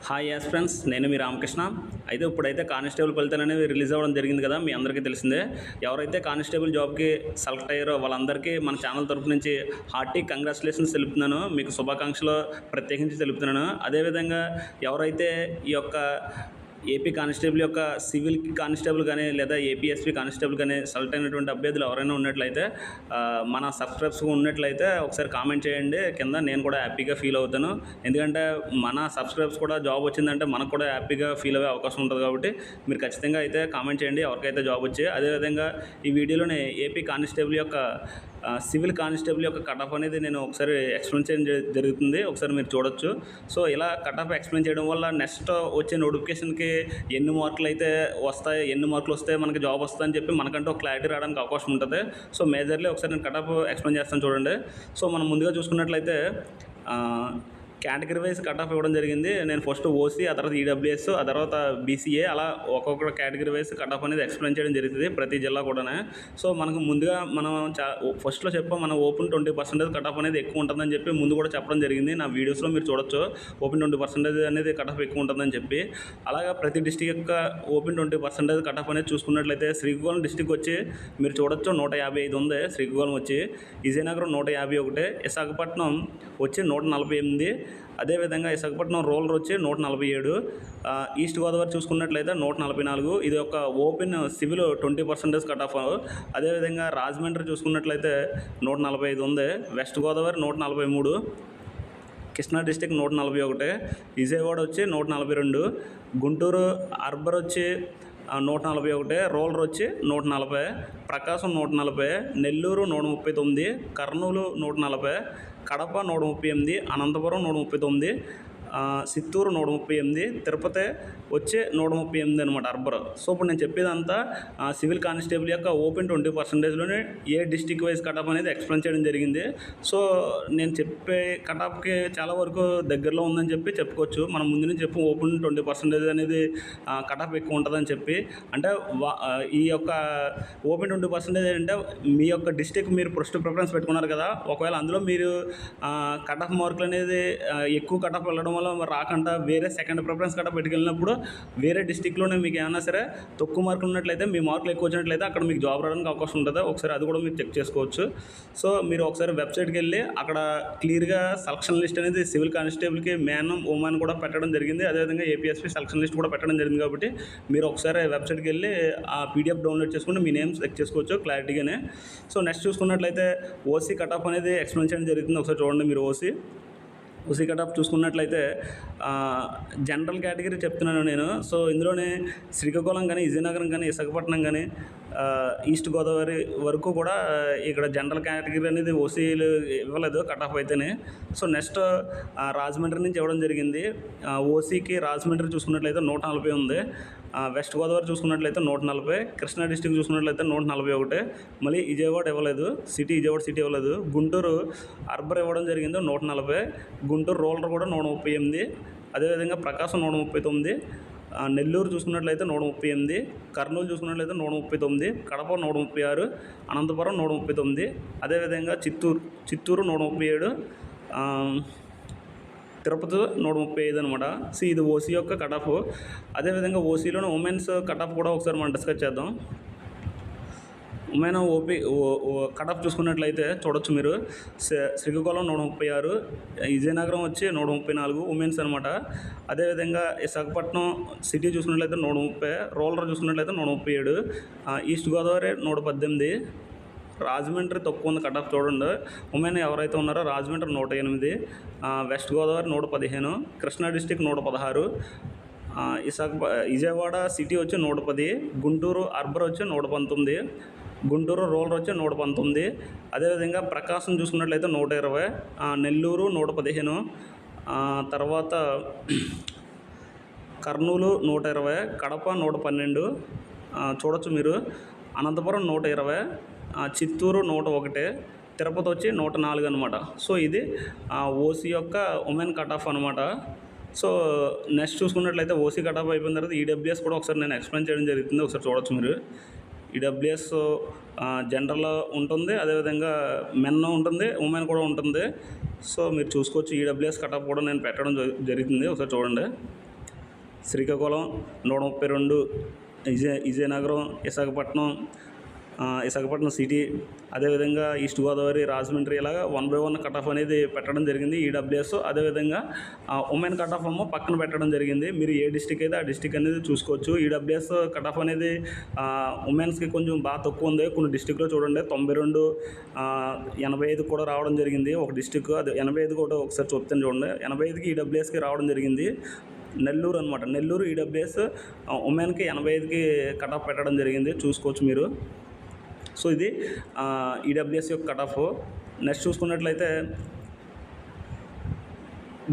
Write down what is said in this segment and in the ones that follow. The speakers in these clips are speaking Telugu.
హాయ్ యాస్ ఫ్రెండ్స్, నేను మీ రామకృష్ణ. అయితే ఇప్పుడైతే కానిస్టేబుల్ ఫలితాలు అనేవి రిలీజ్ అవ్వడం జరిగింది కదా, మీ అందరికీ తెలిసిందే. ఎవరైతే కానిస్టేబుల్ జాబ్కి సెలెక్ట్ అయ్యారో వాళ్ళందరికీ మన ఛానల్ తరపు నుంచి హార్టీ కంగ్రాచులేషన్స్ తెలుపుతున్నాను. మీకు శుభాకాంక్షలు ప్రత్యేకించి తెలుపుతున్నాను. అదేవిధంగా ఎవరైతే ఈ యొక్క ఏపీ కానిస్టేబుల్ యొక్క సివిల్ కానిస్టేబుల్ కానీ లేదా ఏపీఎస్పీ కానిస్టేబుల్ కానీ సెలెక్ట్ అయినటువంటి అభ్యర్థులు ఎవరైనా ఉన్నట్లయితే మన సబ్స్క్రైబ్స్ ఉన్నట్లయితే ఒకసారి కామెంట్ చేయండి కింద. నేను కూడా హ్యాపీగా ఫీల్ అవుతాను. ఎందుకంటే మన సబ్స్క్రైబ్స్ కూడా జాబ్ వచ్చిందంటే మనకు కూడా హ్యాపీగా ఫీల్ అయ్యే అవకాశం ఉంటుంది. కాబట్టి మీరు ఖచ్చితంగా అయితే కామెంట్ చేయండి ఎవరికైతే జాబ్ వచ్చాయి. అదేవిధంగా ఈ వీడియోలోనే ఏపీ కానిస్టేబుల్ యొక్క సివిల్ కానిస్టేబుల్ యొక్క కట్ ఆఫ్ అనేది నేను ఒకసారి ఎక్స్ప్లెయిన్ చేయడం జరుగుతుంది. ఒకసారి మీరు చూడొచ్చు. సో ఇలా కట్ ఆఫ్ ఎక్స్ప్లెయిన్ చేయడం వల్ల నెక్స్ట్ వచ్చే నోటిఫికేషన్కి ఎన్ని మార్కులు అయితే వస్తాయి, ఎన్ని మార్కులు వస్తే మనకి జాబ్ వస్తుందని చెప్పి మనకంటూ ఒక క్లారిటీ రావడానికి అవకాశం ఉంటుంది. సో మేజర్లీ ఒకసారి నేను కట్ ఆఫ్ ఎక్స్ప్లెయిన్ చేస్తాను చూడండి. సో మనం ముందుగా చూసుకున్నట్లయితే కేటగిరీ వైజ్ కట్ ఆఫ్ ఇవ్వడం జరిగింది. నేను ఫస్ట్ ఓసీ, ఆ తర్వాత ఈడబ్ల్యూఎస్, ఆ తర్వాత బీసీఏ, అలా ఒక్కొక్క కేటగిరీ వైజ్ కట్ ఆఫ్ అనేది ఎక్స్ప్లెయిన్ చేయడం జరుగుతుంది ప్రతి జిల్లా కూడా. సో మనకు ముందుగా మనం ఫస్ట్లో చెప్పాం మనం ఓపెన్ 20% కట్ ఆఫ్ అనేది ఎక్కువ ఉంటుందని చెప్పి ముందు కూడా చెప్పడం జరిగింది. నా వీడియోస్లో మీరు చూడొచ్చు ఓపెన్ 20% అనేది కట్ ఆఫ్ ఎక్కువ ఉంటుందని చెప్పి. అలాగా ప్రతి డిస్టిక్ యొక్క ఓపెన్ 20% కట్ ఆఫ్ అనేది చూసుకున్నట్లయితే శ్రీకాకుళం డిస్టిక్ వచ్చి మీరు చూడొచ్చు 155 ఉంది. శ్రీకాకుళం వచ్చి విజయనగరం 151, విశాఖపట్నం వచ్చి 148, అదేవిధంగా విశాఖపట్నం రూరల్ వచ్చి 147, ఈస్ట్ గోదావరి చూసుకున్నట్లయితే 144. ఇది ఒక ఓపెన్ సివిల్ 20% కట్ ఆఫ్. అదేవిధంగా రాజమండ్రి చూసుకున్నట్లయితే 145 ఉంది. వెస్ట్ గోదావరి 143, కృష్ణా డిస్టిక్ 141, విజయవాడ వచ్చి 142, గుంటూరు అర్బర్ వచ్చి 141, రూరల్ వచ్చి 140, ప్రకాశం 140, నెల్లూరు 139, కర్నూలు 140, కడప 138, అనంతపురం 139, చిత్తూరు 138, తిరుపతి వచ్చి 138 అనమాట అర్బర్. సో ఇప్పుడు నేను చెప్పేదంతా సివిల్ కానిస్టేబుల్ యొక్క ఓపెన్ 20%లోనే ఏ డిస్టిక్ వైజ్ కట్ ఆఫ్ అనేది ఎక్స్ప్లెయిన్ చేయడం జరిగింది. సో నేను చెప్పే కట్ ఆఫ్కి చాలా వరకు దగ్గరలో ఉందని చెప్పి చెప్పుకోవచ్చు. మనం ముందు నుంచి చెప్పు ఓపెన్ 20% అనేది కట్ ఆఫ్ ఎక్కువ ఉంటుందని చెప్పి. అంటే ఈ యొక్క ఓపెన్ 20% అంటే మీ యొక్క డిస్టిక్ మీరు ఫస్ట్ ప్రిఫరెన్స్ పెట్టుకున్నారు కదా, ఒకవేళ అందులో మీరు కట్ ఆఫ్ మార్కులు అనేది ఎక్కువ కట్ ఆఫ్ వెళ్ళడం వల్ల రాకుండా వేరే సెకండ్ ప్రిఫరెన్స్ కట్ట పెట్టుకెళ్ళినప్పుడు వేరే డిస్టిక్లోనే మీకు ఏమన్నా సరే తక్కువ మార్కులు ఉన్నట్లయితే మీ మార్కులు ఎక్కువ వచ్చినట్లయితే అక్కడ మీకు జాబ్ రావడానికి అవకాశం ఉంటుంది. ఒకసారి అది కూడా మీరు చెక్ చేసుకోవచ్చు. సో మీరు ఒకసారి వెబ్సైట్కి వెళ్ళి అక్కడ క్లియర్గా సెలక్షన్ లిస్ట్ అనేది సివిల్ కానిస్టేబుల్కి మ్యాన్ ఉమెన్ కూడా పెట్టడం జరిగింది. అదేవిధంగా ఏపీఎస్పీ సెలక్షన్ లిస్ట్ కూడా పెట్టడం జరిగింది. కాబట్టి మీరు ఒకసారి వెబ్సైట్కి వెళ్ళి ఆ పీడిఎఫ్ డౌన్లోడ్ చేసుకుంటే మీ నేమ్స్ చెక్ చేసుకోవచ్చు క్లారిటీగానే. సో నెక్స్ట్ చూసుకున్నట్లయితే ఓసీ కట్ ఆఫ్ అనేది ఎక్స్ప్లెయిన్ చేయడం జరుగుతుంది. ఒకసారి చూడండి మీరు ఓసీ కట్ ఆఫ్ చూసుకున్నట్లయితే జనరల్ కేటగిరీ చెప్తున్నాను నేను. సో ఇందులోనే శ్రీకాకుళం కానీ, విజయనగరం కానీ, విశాఖపట్నం కానీ, ఈస్ట్ గోదావరి వరకు కూడా ఇక్కడ జనరల్ కేటగిరీ అనేది ఓసీలు ఇవ్వలేదు కట్ ఆఫ్ అయితేనే. సో నెక్స్ట్ రాజమండ్రి నుంచి ఇవ్వడం జరిగింది. ఓసీకి రాజమండ్రి చూసుకున్నట్లయితే 140 ఉంది. వెస్ట్ గోదావరి చూసుకున్నట్లయితే 140, కృష్ణా డిస్టిక్ చూసుకున్నట్లయితే 141, మళ్ళీ విజయవాడ ఇవ్వలేదు, విజయవాడ సిటీ ఇవ్వలేదు. గుంటూరు అర్బర్ ఇవ్వడం జరిగింది 140, గుంటూరు రూరల్ కూడా 138, అదేవిధంగా ప్రకాశం 139, నెల్లూరు చూసుకున్నట్లయితే 138, కర్నూలు చూసుకున్నట్లయితే 139, కడప 136, అనంతపురం 139, అదేవిధంగా చిత్తూరు 137, తిరుపతి 135 అనమాట. సో ఇది ఓసీ యొక్క కట్ ఆఫ్. అదేవిధంగా ఓసీలోని ఉమెన్స్ కట్ ఆఫ్ కూడా ఒకసారి మనం డిస్కస్ చేద్దాం. ఉమెన్ కట్ ఆఫ్ చూసుకున్నట్లయితే చూడొచ్చు మీరు. శ్రీకాకుళం 136, విజయనగరం వచ్చి 134 ఉమెన్స్ అనమాట. అదేవిధంగా విశాఖపట్నం సిటీ చూసుకున్నట్లయితే 130, రూరల్ చూసుకున్నట్లయితే 137, ఈస్ట్ గోదావరి 118, రాజమండ్రి తక్కువ ఉంది కట్ ఆఫ్ చూడండి. ఉమెన్ ఎవరైతే ఉన్నారో Rajahmundry 108, west Godavari 115, Krishna district 116, Vijayawada city వచ్చి 110, గుంటూరు అర్బర్ వచ్చి 119, గుంటూరు రూరల్ వచ్చి 119, అదేవిధంగా ప్రకాశం చూసుకున్నట్లయితే 120, నెల్లూరు 115, తర్వాత కర్నూలు 120, కడప 112 చూడొచ్చు మీరు, అనంతపురం 120, చిత్తూరు 101, తిరుపతి వచ్చి 104 అనమాట. సో ఇది ఓసీ యొక్క ఉమెన్ కట్ ఆఫ్ అనమాట. సో నెక్స్ట్ చూసుకున్నట్లయితే ఓసీ కట్ ఆఫ్ అయిపోయిన తర్వాత ఈడబ్ల్యూఎస్ కూడా ఒకసారి నేను ఎక్స్ప్లెయిన్ చేయడం జరుగుతుంది. ఒకసారి చూడొచ్చు మీరు. ఈడబ్ల్యూఎస్ జనరల్ ఉంటుంది, అదేవిధంగా మెన్ ఉంటుంది, ఉమెన్ కూడా ఉంటుంది. సో మీరు చూసుకోవచ్చు ఈడబ్ల్యూఎస్ కట్ ఆఫ్ కూడా నేను పెట్టడం జరుగుతుంది. ఒకసారి చూడండి. శ్రీకాకుళం 132, విజయనగరం, విశాఖపట్నం సిటీ, అదేవిధంగా ఈస్ట్ గోదావరి, రాజమండ్రి, ఇలాగా 1 by 1 కట్ ఆఫ్ అనేది పెట్టడం జరిగింది ఈడబ్ల్యూఎస్. అదేవిధంగా ఉమెన్ కట్ ఆఫ్ పక్కన పెట్టడం జరిగింది. మీరు ఏ డిస్టిక్ అయితే ఆ డిస్టిక్ అనేది చూసుకోవచ్చు. ఈడబ్ల్యూఎస్ కట్ ఆఫ్ అనేది ఉమెన్స్కి కొంచెం బాగా తక్కువ ఉంది. కొన్ని డిస్టిక్లో చూడండి 92, 85 కూడా రావడం జరిగింది. ఒక డిస్టిక్ అది 85 కూడా ఒకసారి చెప్తాను చూడండి. 85కి ఈడబ్ల్యూఎస్కి రావడం జరిగింది. నెల్లూరు అనమాట. నెల్లూరు ఈడబ్ల్యూఎస్ ఉమెన్కి 85కి కట్ ఆఫ్ పెట్టడం జరిగింది, చూసుకోవచ్చు మీరు. సో ఇది ఈడబ్ల్యూఎస్ యొక్క కట్ ఆఫ్. నెక్స్ట్ చూసుకున్నట్లయితే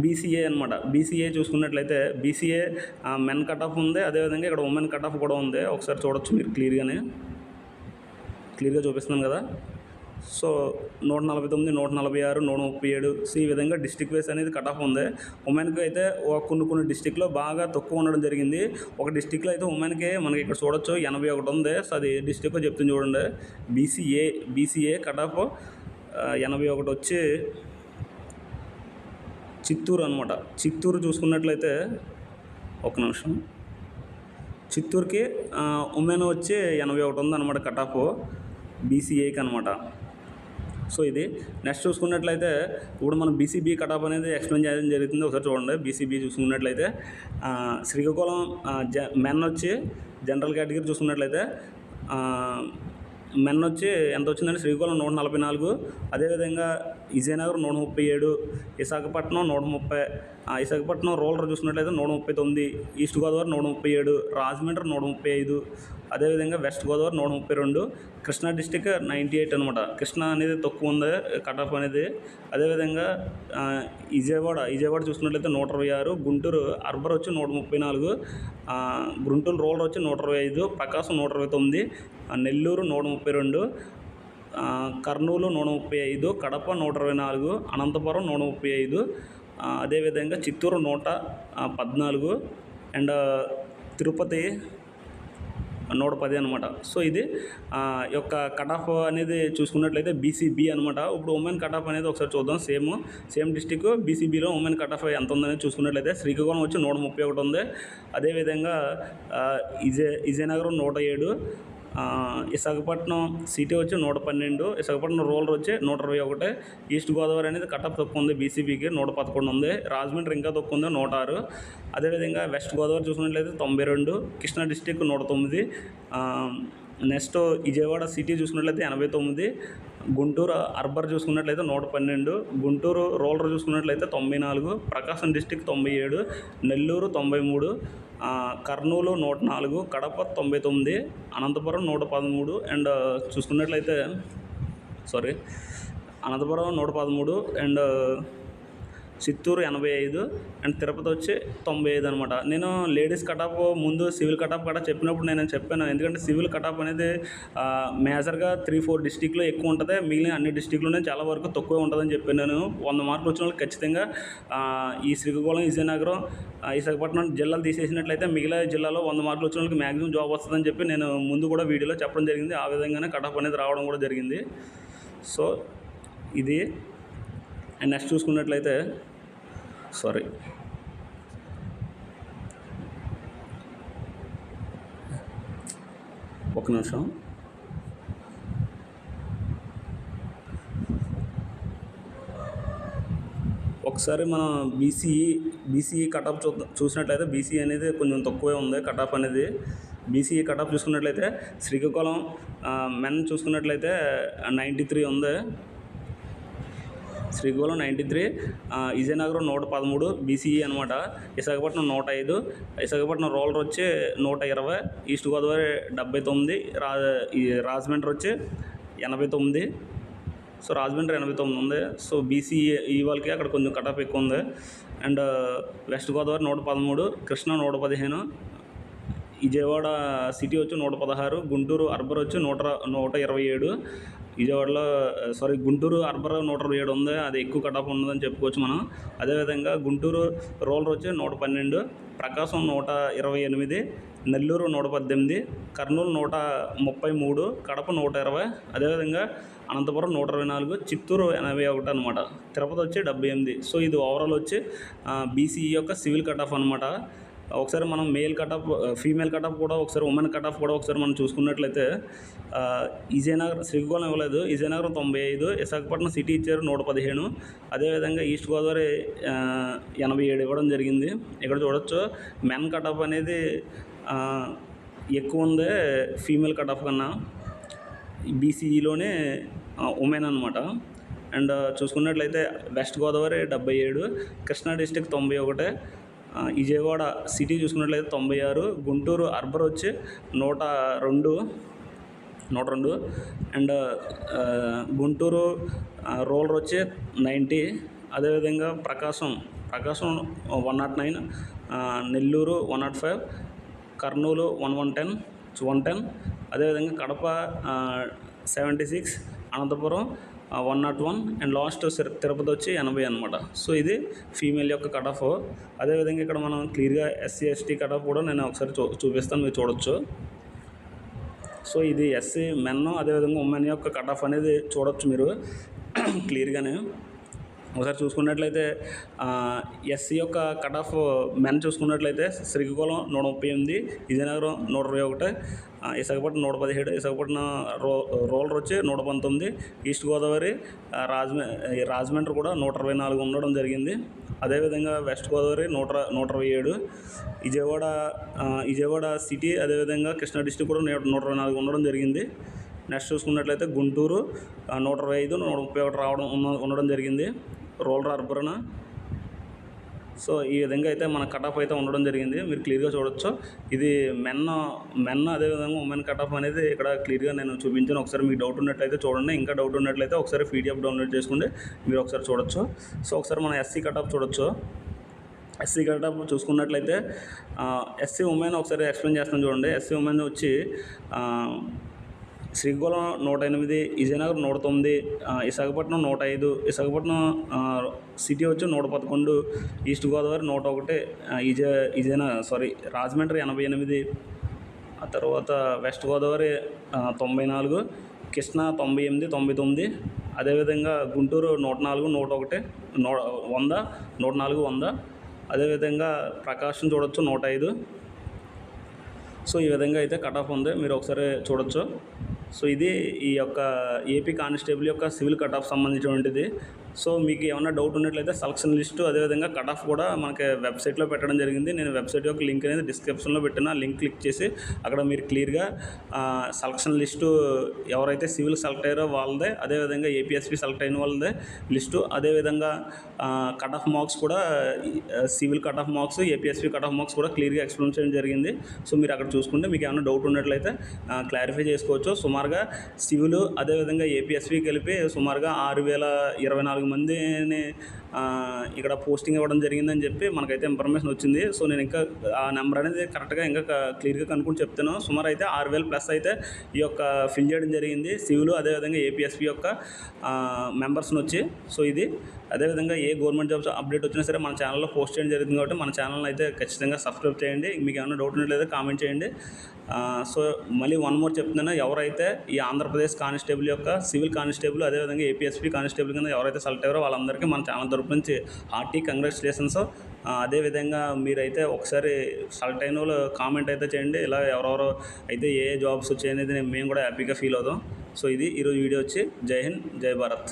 బీసీఏ అనమాట. బీసీఏ చూసుకున్నట్లయితే బీసీఏ మెన్ కట్ ఆఫ్ ఉంది, అదేవిధంగా ఇక్కడ ఉమెన్ కట్ ఆఫ్ కూడా ఉంది. ఒకసారి చూడొచ్చు మీరు క్లియర్గా చూపిస్తున్నాను కదా. సో 149, 146, 137. సో ఈ విధంగా డిస్టిక్ వైస్ అనేది కట్ ఆఫ్ ఉంది. ఉమెన్కి అయితే కొన్ని డిస్టిక్లో బాగా తక్కువ ఉండడం జరిగింది. ఒక డిస్టిక్లో అయితే ఉమెన్కి మనకి ఇక్కడ చూడొచ్చు 81 ఉంది. సో అది డిస్టిక్ చెప్తుంది చూడండి. బీసీఏ కట్ ఆఫ్ 81 వచ్చి చిత్తూరు అనమాట. చిత్తూరు చూసుకున్నట్లయితే ఒక నిమిషం, చిత్తూరుకి ఉమెన్ వచ్చి 81 ఉందన్నమాట కట్ ఆఫ్ బీసీఏకి అనమాట. సో ఇది నెక్స్ట్ చూసుకున్నట్లయితే ఇప్పుడు మనం బీసీబీ కట్ ఆఫ్ అనేది ఎక్స్ప్లెయిన్ చేయడం జరుగుతుంది. ఒకసారి చూడండి. బీసీబీ చూసుకున్నట్లయితే శ్రీకాకుళం మెన్ వచ్చి జనరల్ కేటగిరీ చూసుకున్నట్లయితే మెన్ వచ్చి ఎంత వచ్చిందంటే శ్రీకాకుళం 144, అదేవిధంగా విజయనగరం 137, విశాఖపట్నం 130, విశాఖపట్నం రూరల్ చూసుకున్నట్లయితే 139, ఈస్ట్ గోదావరి 137, రాజమండ్రి 135, అదేవిధంగా వెస్ట్ గోదావరి 132, కృష్ణా డిస్టిక్ 98 అనమాట. కృష్ణా అనేది తక్కువ ఉంది కట్ ఆఫ్ అనేది. అదేవిధంగా విజయవాడ చూసుకున్నట్లయితే 126, గుంటూరు అర్బర్ వచ్చి 134, గుంటూరు రూరల్ వచ్చి 125, ప్రకాశం 129, నెల్లూరు 132, కర్నూలు 135, కడప 124, అనంతపురం 135, అదేవిధంగా చిత్తూరు 114 అండ్ తిరుపతి 110 అనమాట. సో ఇది యొక్క కట్ ఆఫ్ అనేది చూసుకున్నట్లయితే బీసీబీ అనమాట. ఇప్పుడు ఉమెన్ కట్ ఆఫ్ అనేది ఒకసారి చూద్దాం. సేమ్ డిస్టిక్ బీసీబీలో ఉమెన్ కట్ ఆఫ్ ఎంత ఉందనేది చూసుకున్నట్లయితే శ్రీకాకుళం వచ్చి 131 ఉంది. అదేవిధంగా విజయనగరం 107, విశాఖపట్నం సిటీ వచ్చి 112, విశాఖపట్నం రూరల్ వచ్చి 121, ఈస్ట్ గోదావరి అనేది కట్ ఆఫ్ తక్కువ ఉంది బీసీబీకి 111 ఉంది. రాజమండ్రి ఇంకా తక్కువ ఉంది 106. అదేవిధంగా వెస్ట్ గోదావరి చూసుకున్నట్లయితే 92, Krishna district 109, next Vijayawada city చూసుకున్నట్లయితే 89, గుంటూరు అర్బర్ చూసుకున్నట్లయితే 112, గుంటూరు రూరల్ చూసుకున్నట్లయితే 94, ప్రకాశం డిస్టిక్ 97, నెల్లూరు 93, కర్నూలు 104, కడప 99, అనంతపురం 113 అండ్ చూసుకున్నట్లయితే అనంతపురం 113 అండ్ చిత్తూరు 85 అండ్ తిరుపతి వచ్చి 95 అనమాట. నేను లేడీస్ కటాఫ్ ముందు సివిల్ కటాఫ్ కూడా చెప్పినప్పుడు నేను చెప్పాను. ఎందుకంటే సివిల్ కటాఫ్ అనేది మేజర్గా 3-4 డిస్టిక్లో ఎక్కువ ఉంటుంది, మిగిలిన అన్ని డిస్టిక్లోనే చాలా వరకు తక్కువే ఉంటుందని చెప్పాను. నేను 100 మార్కులు వచ్చిన వాళ్ళకి ఖచ్చితంగా ఈ శ్రీకాకుళం, విజయనగరం, విశాఖపట్నం జిల్లాలు తీసేసినట్లయితే మిగిలిన జిల్లాలో 100 మార్కులు వచ్చిన వాళ్ళకి మ్యాక్సిమం జాబ్ వస్తుందని చెప్పి నేను ముందు కూడా వీడియోలో చెప్పడం జరిగింది. ఆ విధంగానే కటాఫ్ అనేది రావడం కూడా జరిగింది. సో ఇది అండ్ నెక్స్ట్ చూసుకున్నట్లయితే ఒక నిమిషం. ఒకసారి మనం బీసీఈ కటాఫ్ చూసినట్లయితే బీసీఈ అనేది కొంచెం తక్కువే ఉంది కటాఫ్ అనేది. బీసీఈ కటాఫ్ చూసుకున్నట్లయితే శ్రీకాకుళం మెన్ చూసుకున్నట్లయితే 93 ఉంది, శ్రీకాకుళం 93, విజయనగరం 113 బీసీఈ అనమాట. విశాఖపట్నం 105, విశాఖపట్నం రూరల్ వచ్చి 120, ఈస్ట్ గోదావరి 79, రాజమండ్రి వచ్చి 89. సో రాజమండ్రి 89 ఉంది. సో బీసీఈ వాళ్ళకి అక్కడ కొంచెం కటాఫ్ ఎక్కువ ఉంది. And west Godavari 113, Krishna 115, Vijayawada city వచ్చి 116, గుంటూరు అర్బర్ వచ్చి 127, గుంటూరు అర్బర్ 127 ఉంది, అది ఎక్కువ కటాఫ్ ఉన్నదని చెప్పుకోవచ్చు మనం. అదేవిధంగా గుంటూరు రూరల్ వచ్చి 112, ప్రకాశం 128, నెల్లూరు 118, కర్నూలు 133, కడప 120, అదేవిధంగా అనంతపురం 124, చిత్తూరు 81 అనమాట. తిరుపతి వచ్చి 78. సో ఇది ఓవరాల్ వచ్చి బీసీఈ యొక్క సివిల్ కటాఫ్ అనమాట. ఒకసారి మనం మేల్ కటాఫ్ ఫీమేల్ కటాఫ్ కూడా ఒకసారి ఉమెన్ కటాఫ్ కూడా ఒకసారి మనం చూసుకున్నట్లయితే విజయనగరం శ్రీకాకుళం ఇవ్వలేదు, విజయనగరం 95, విశాఖపట్నం సిటీ ఇచ్చారు 115, అదేవిధంగా ఈస్ట్ గోదావరి 87 ఇవ్వడం జరిగింది. ఇక్కడ చూడొచ్చు మెన్ కటాఫ్ అనేది ఎక్కువ ఉంది ఫీమేల్ కటాఫ్ కన్నా, బీసీఈలోనే ఉమెన్ అనమాట. అండ్ చూసుకున్నట్లయితే west Godavari 77, Krishna district 91, Vijayawada city చూసుకున్నట్లయితే 96, గుంటూరు అర్బర్ వచ్చి 102, అండ్ గుంటూరు రూరల్ వచ్చి 90, అదేవిధంగా ప్రకాశం 109, నెల్లూరు 105, కర్నూలు 110, అదేవిధంగా కడప 76, అనంతపురం 101, అండ్ లాస్ట్ తిరుపతి వచ్చి 80 అనమాట. సో ఇది ఫీమేల్ యొక్క కట్ ఆఫ్. అదేవిధంగా ఇక్కడ మనం క్లియర్గా ఎస్సీ ఎస్టీ కట్ ఆఫ్ కూడా నేను ఒకసారి చూపిస్తాను, మీరు చూడొచ్చు. సో ఇది ఎస్సీ మెన్, అదేవిధంగా ఉమెన్ యొక్క కట్ ఆఫ్ అనేది చూడొచ్చు మీరు క్లియర్గానే. ఒకసారి చూసుకున్నట్లయితే ఎస్సీ యొక్క కట్ ఆఫ్ మెన్ చూసుకున్నట్లయితే శ్రీకాకుళం 138, విజయనగరం 121, విశాఖపట్నం 117, విశాఖపట్నం రూరల్ వచ్చి 119, ఈస్ట్ గోదావరి రాజమండ్రి కూడా 124 ఉండడం జరిగింది. అదేవిధంగా వెస్ట్ గోదావరి 127, విజయవాడ సిటీ, అదేవిధంగా కృష్ణా డిస్టిక్ కూడా 124 ఉండడం జరిగింది. నెక్స్ట్ చూసుకున్నట్లయితే గుంటూరు 125, 131 ఉండడం జరిగింది, రూరల్ అర్బన్. సో ఈ విధంగా అయితే మన కట్ ఆఫ్ అయితే ఉండడం జరిగింది, మీరు క్లియర్గా చూడొచ్చు. ఇది మెన్ అదేవిధంగా ఉమెన్ కట్ ఆఫ్ అనేది ఇక్కడ క్లియర్గా నేను చూపించాను. ఒకసారి మీకు డౌట్ ఉన్నట్లయితే చూడండి, ఇంకా డౌట్ ఉన్నట్లయితే ఒకసారి పీడిఎఫ్ డౌన్లోడ్ చేసుకోండి, మీరు ఒకసారి చూడొచ్చు. సో ఒకసారి మన ఎస్సీ కట్ ఆఫ్ చూడొచ్చు. ఎస్సీ కట్ ఆఫ్ చూసుకున్నట్లయితే ఎస్సీ ఉమెన్ ఒకసారి ఎక్స్ప్లెయిన్ చేస్తాను చూడండి. ఎస్సీ ఉమెన్ వచ్చి శ్రీకాకుళం 108, విజయనగరం 109, విశాఖపట్నం 105, విశాఖపట్నం సిటీ వచ్చి 111, ఈస్ట్ గోదావరి 101, రాజమండ్రి 88, ఆ తర్వాత వెస్ట్ గోదావరి 94, కృష్ణా 98, 99, అదేవిధంగా గుంటూరు 104, 101, 100, అదేవిధంగా ప్రకాశం చూడొచ్చు 105. సో ఈ విధంగా అయితే కట్ ఆఫ్ ఉంది, మీరు ఒకసారి చూడొచ్చు. సో ఇది ఈ యొక్క ఏపీ కానిస్టేబుల్ యొక్క సివిల్ కట్ ఆఫ్ సంబంధించినటువంటిది. సో మీకు ఏమైనా డౌట్ ఉన్నట్లయితే సెలక్షన్ లిస్టు అదేవిధంగా కట్ ఆఫ్ కూడా మనకి వెబ్సైట్లో పెట్టడం జరిగింది. నేను వెబ్సైట్ యొక్క లింక్ అనేది డిస్క్రిప్షన్లో పెట్టిన, లింక్ క్లిక్ చేసి అక్కడ మీరు క్లియర్గా సెలక్షన్ లిస్టు ఎవరైతే సివిల్ సెలెక్ట్ అయ్యారో వాళ్ళదే, అదేవిధంగా ఏపీఎస్పీ సెలెక్ట్ అయిన వాళ్ళదే లిస్టు, అదేవిధంగా కట్ ఆఫ్ మార్క్స్ కూడా civil cut off marks, APSP cut off marks కూడా క్లియర్గా ఎక్స్ప్లెయిన్ చేయడం జరిగింది. సో మీరు అక్కడ చూసుకుంటే మీకు ఏమైనా డౌట్ ఉన్నట్లయితే క్లారిఫై చేసుకోవచ్చు. సుమారుగా సివిల్ అదేవిధంగా ఏపీఎస్పీ కలిపి సుమారుగా 6024 మందిని ఇక్కడ పోస్టింగ్ ఇవ్వడం జరిగిందని చెప్పి మనకైతే ఇన్ఫర్మేషన్ వచ్చింది. సో నేను ఇంకా ఆ నెంబర్ అనేది కరెక్ట్గా ఇంకా క్లియర్గా కనుక్కొని చెప్తాను. సుమారు అయితే 6000+ అయితే ఈ యొక్క ఫిల్ చేయడం జరిగింది సివిల్ అదేవిధంగా ఏపీఎస్పీ యొక్క మెంబర్స్ని వచ్చి. సో ఇది అదేవిధంగా ఏ గవర్నమెంట్ జాబ్స్ అప్డేట్ వచ్చినా సరే మన ఛానల్లో పోస్ట్ చేయడం జరుగుతుంది కాబట్టి మన ఛానల్ని అయితే ఖచ్చితంగా సబ్స్క్రైబ్ చేయండి. మీకు ఏమైనా డౌట్ ఉన్నట్లయితే కామెంట్ చేయండి. సో మళ్ళీ వన్ మోర్ చెప్తున్నాను, ఎవరైతే ఈ ఆంధ్రప్రదేశ్ కానిస్టేబుల్ యొక్క సివిల్ కానిస్టేబుల్ అదేవిధంగా ఏపీఎస్పీ కానిస్టేబుల్ కింద ఎవరైతే సెలెక్ట్ అయ్యారో వాళ్ళందరికీ మన ఛానల్ తరపు నుంచి హార్టీ కంగ్రాచులేషన్స్. అదేవిధంగా మీరైతే ఒకసారి సెలెక్ట్ అయిన వాళ్ళు కామెంట్ అయితే చేయండి, ఇలా ఎవరెవరో అయితే ఏ జాబ్స్ వచ్చాయనేది మేము కూడా హ్యాపీగా ఫీల్ అవుతాం. సో ఇది ఈరోజు వీడియో వచ్చి జై హింద్, జై భారత్.